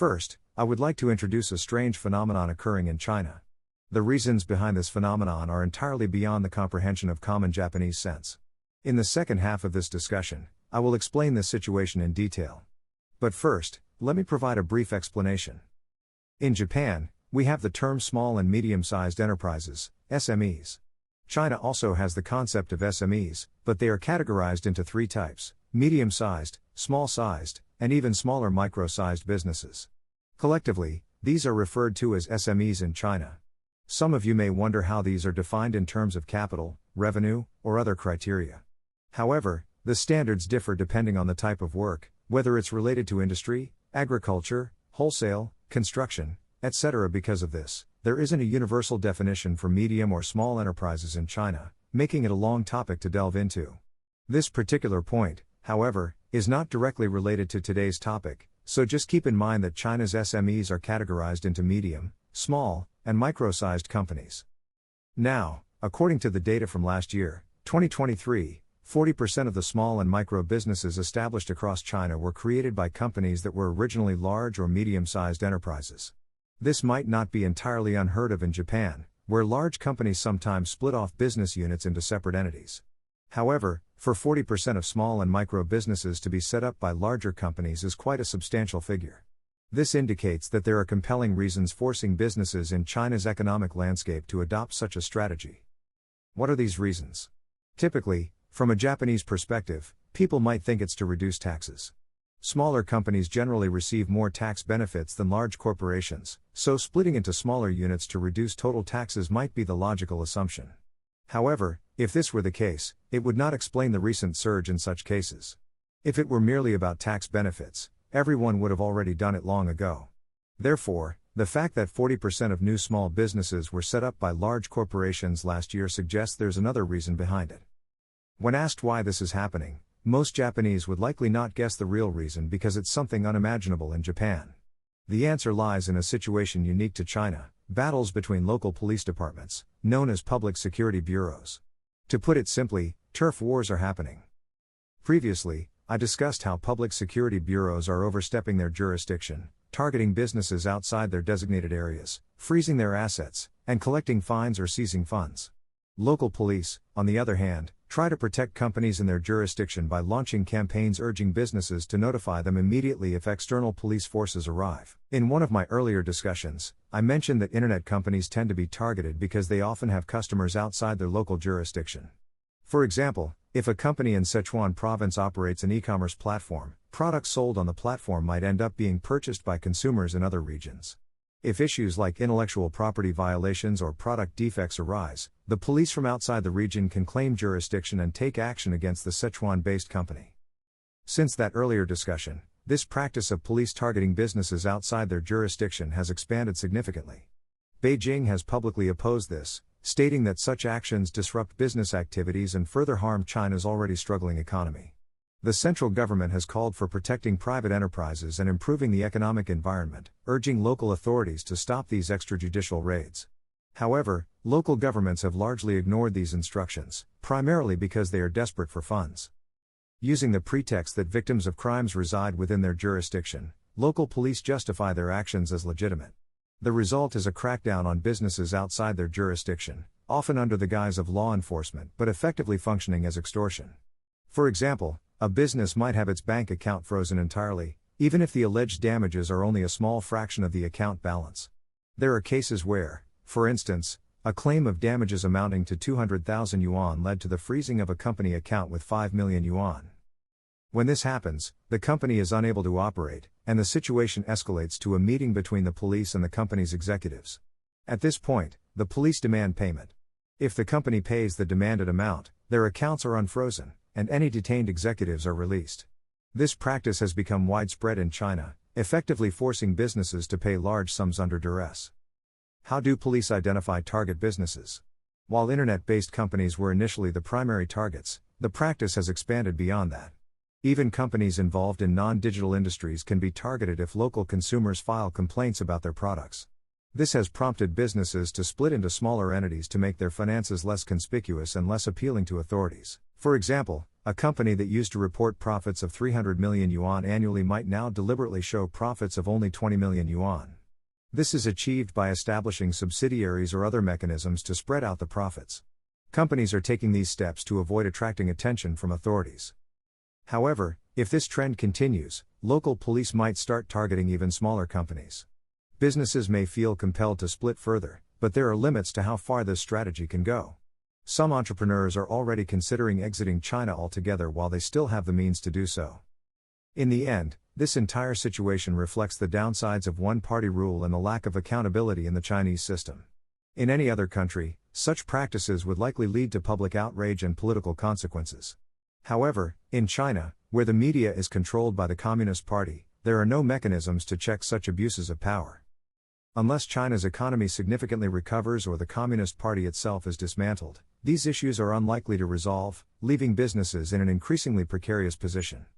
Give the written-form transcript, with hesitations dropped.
First, I would like to introduce a strange phenomenon occurring in China. The reasons behind this phenomenon are entirely beyond the comprehension of common Japanese sense. In the second half of this discussion, I will explain this situation in detail. But first, let me provide a brief explanation. In Japan, we have the term small and medium-sized enterprises, SMEs. China also has the concept of SMEs, but they are categorized into three types: medium-sized, small-sized, and even smaller micro-sized businesses. Collectively, these are referred to as SMEs in China. Some of you may wonder how these are defined in terms of capital, revenue, or other criteria. However, the standards differ depending on the type of work, whether it's related to industry, agriculture, wholesale, construction, etc. Because of this, there isn't a universal definition for medium or small enterprises in China, making it a long topic to delve into. This particular point, however, is not directly related to today's topic, so just keep in mind that China's SMEs are categorized into medium, small, and micro-sized companies. Now, according to the data from last year, 2023, 40% of the small and micro businesses established across China were created by companies that were originally large or medium-sized enterprises. This might not be entirely unheard of in Japan, where large companies sometimes split off business units into separate entities. However, for 40% of small and micro businesses to be set up by larger companies is quite a substantial figure. This indicates that there are compelling reasons forcing businesses in China's economic landscape to adopt such a strategy. What are these reasons? Typically, from a Japanese perspective, people might think it's to reduce taxes. Smaller companies generally receive more tax benefits than large corporations, so splitting into smaller units to reduce total taxes might be the logical assumption. However, if this were the case, it would not explain the recent surge in such cases. If it were merely about tax benefits, everyone would have already done it long ago. Therefore, the fact that 40% of new small businesses were set up by large corporations last year suggests there's another reason behind it. When asked why this is happening, most Japanese would likely not guess the real reason because it's something unimaginable in Japan. The answer lies in a situation unique to China: battles between local police departments, known as public security bureaus. To put it simply, turf wars are happening. Previously, I discussed how public security bureaus are overstepping their jurisdiction, targeting businesses outside their designated areas, freezing their assets, and collecting fines or seizing funds. Local police, on the other hand, try to protect companies in their jurisdiction by launching campaigns urging businesses to notify them immediately if external police forces arrive. In one of my earlier discussions, I mentioned that internet companies tend to be targeted because they often have customers outside their local jurisdiction. For example, if a company in Sichuan province operates an e-commerce platform, products sold on the platform might end up being purchased by consumers in other regions. If issues like intellectual property violations or product defects arise, the police from outside the region can claim jurisdiction and take action against the Sichuan-based company. Since that earlier discussion, this practice of police targeting businesses outside their jurisdiction has expanded significantly. Beijing has publicly opposed this, stating that such actions disrupt business activities and further harm China's already struggling economy. The central government has called for protecting private enterprises and improving the economic environment, urging local authorities to stop these extrajudicial raids. However, local governments have largely ignored these instructions, primarily because they are desperate for funds. Using the pretext that victims of crimes reside within their jurisdiction, local police justify their actions as legitimate. The result is a crackdown on businesses outside their jurisdiction, often under the guise of law enforcement but effectively functioning as extortion. For example, a business might have its bank account frozen entirely, even if the alleged damages are only a small fraction of the account balance. There are cases where, for instance, a claim of damages amounting to 200,000 yuan led to the freezing of a company account with 5 million yuan. When this happens, the company is unable to operate, and the situation escalates to a meeting between the police and the company's executives. At this point, the police demand payment. If the company pays the demanded amount, their accounts are unfrozen, and any detained executives are released. This practice has become widespread in China, effectively forcing businesses to pay large sums under duress. How do police identify target businesses? While internet-based companies were initially the primary targets, the practice has expanded beyond that. Even companies involved in non-digital industries can be targeted if local consumers file complaints about their products. This has prompted businesses to split into smaller entities to make their finances less conspicuous and less appealing to authorities. For example, A company that used to report profits of 300 million yuan annually might now deliberately show profits of only 20 million yuan. This is achieved by establishing subsidiaries or other mechanisms to spread out the profits. Companies are taking these steps to avoid attracting attention from authorities. However, if this trend continues, local police might start targeting even smaller companies. Businesses may feel compelled to split further, but there are limits to how far this strategy can go. Some entrepreneurs are already considering exiting China altogether while they still have the means to do so. In the end, this entire situation reflects the downsides of one-party rule and the lack of accountability in the Chinese system. In any other country, such practices would likely lead to public outrage and political consequences. However, in China, where the media is controlled by the Communist Party, there are no mechanisms to check such abuses of power. Unless China's economy significantly recovers or the Communist Party itself is dismantled, these issues are unlikely to resolve, leaving businesses in an increasingly precarious position.